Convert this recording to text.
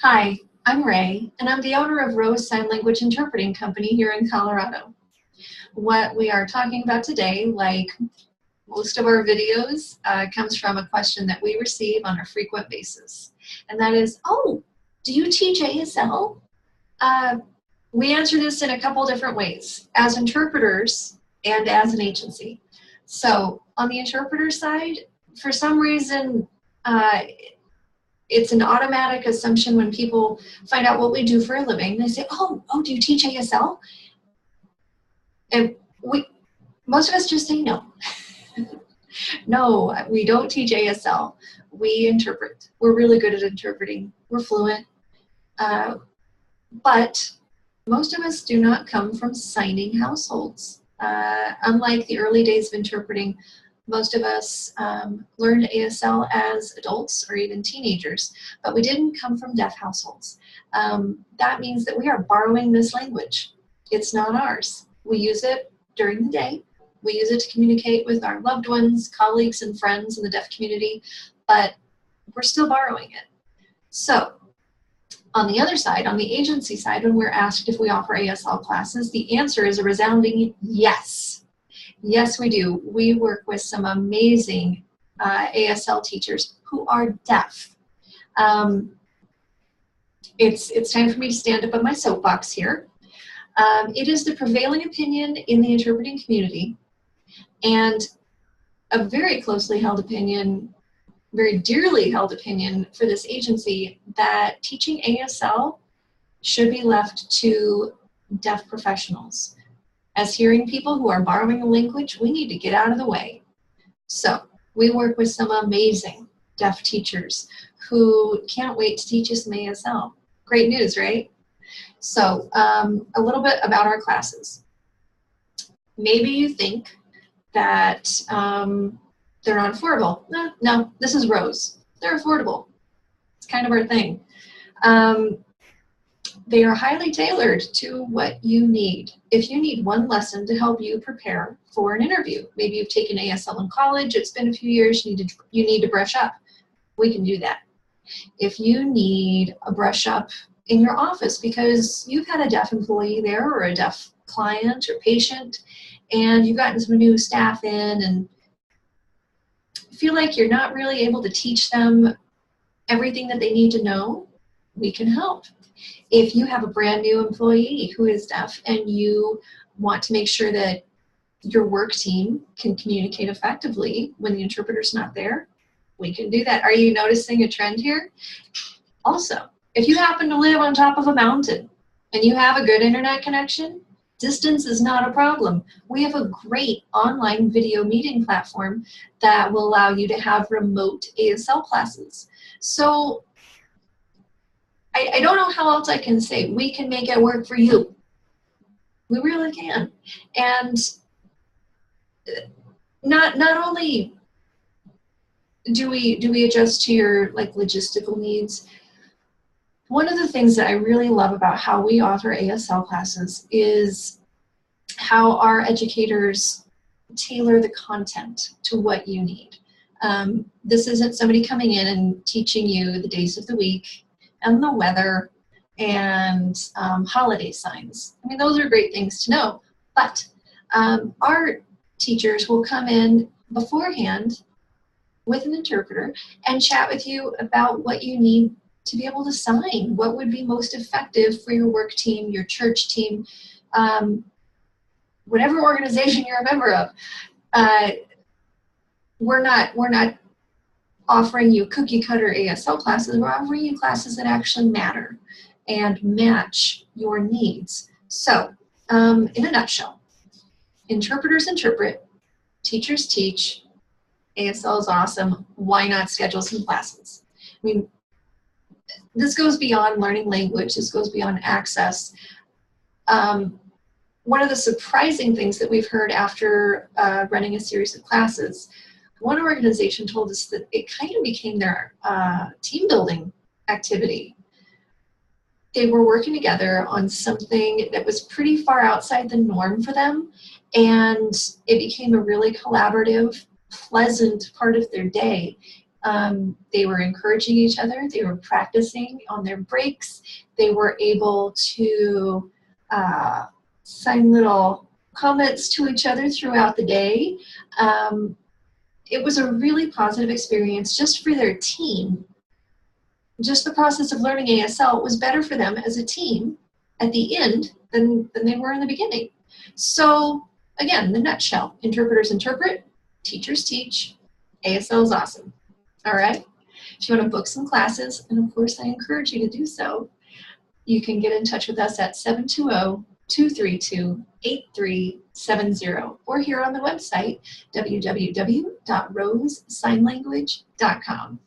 Hi, I'm Ray, and I'm the owner of Rose Sign Language Interpreting Company here in Colorado. What we are talking about today, like most of our videos, comes from a question that we receive on a frequent basis. And that is, oh, do you teach ASL? We answer this in a couple different ways, as interpreters and as an agency. So on the interpreter side, for some reason, it's an automatic assumption when people find out what we do for a living. They say, oh, do you teach ASL? And most of us just say no. No, we don't teach ASL. We interpret. We're really good at interpreting. We're fluent. But most of us do not come from signing households. Unlike the early days of interpreting, most of us learned ASL as adults or even teenagers, but we didn't come from deaf households. That means that we are borrowing this language. It's not ours. We use it during the day. We use it to communicate with our loved ones, colleagues, and friends in the deaf community, but we're still borrowing it. So on the other side, on the agency side, when we're asked if we offer ASL classes, the answer is a resounding yes. Yes, we do. We work with some amazing ASL teachers who are deaf. It's time for me to stand up on my soapbox here. It is the prevailing opinion in the interpreting community and a very closely held opinion, very dearly held opinion for this agency that teaching ASL should be left to deaf professionals. As hearing people who are borrowing a language, we need to get out of the way. So we work with some amazing deaf teachers who can't wait to teach us some ASL. Great news, right? So a little bit about our classes. Maybe you think that they're not affordable. No, this is Rose. They're affordable. It's kind of our thing. They are highly tailored to what you need. If you need one lesson to help you prepare for an interview, maybe you've taken ASL in college, it's been a few years, you need to brush up, we can do that. If you need a brush up in your office because you've had a deaf employee there or a deaf client or patient, and you've gotten some new staff in and feel like you're not really able to teach them everything that they need to know, we can help. If you have a brand new employee who is deaf and you want to make sure that your work team can communicate effectively when the interpreter's not there, we can do that. Are you noticing a trend here? Also, if you happen to live on top of a mountain and you have a good internet connection, distance is not a problem. We have a great online video meeting platform that will allow you to have remote ASL classes. So I don't know how else I can say. We can make it work for you. We really can. And not only do we adjust to your logistical needs, one of the things that I really love about how we offer ASL classes is how our educators tailor the content to what you need. This isn't somebody coming in and teaching you the days of the week and the weather and holiday signs. I mean, those are great things to know, but our teachers will come in beforehand with an interpreter and chat with you about what you need to be able to sign, what would be most effective for your work team, your church team, whatever organization you're a member of. We're not offering you cookie cutter ASL classes. We're offering you classes that actually matter and match your needs. So in a nutshell, interpreters interpret, teachers teach, ASL is awesome. Why not schedule some classes? I mean, this goes beyond learning language. This goes beyond access. One of the surprising things that we've heard after running a series of classes, one organization told us that it kind of became their team building activity. They were working together on something that was pretty far outside the norm for them, and it became a really collaborative, pleasant part of their day. They were encouraging each other. They were practicing on their breaks. They were able to sign little comments to each other throughout the day. It was a really positive experience just for their team. Just the process of learning ASL was better for them as a team at the end than they were in the beginning. So again, the nutshell, interpreters interpret, teachers teach, ASL is awesome. All right? If you want to book some classes, and of course I encourage you to do so, you can get in touch with us at 720-232-8370 or here on the website, www.rosesignlanguage.com.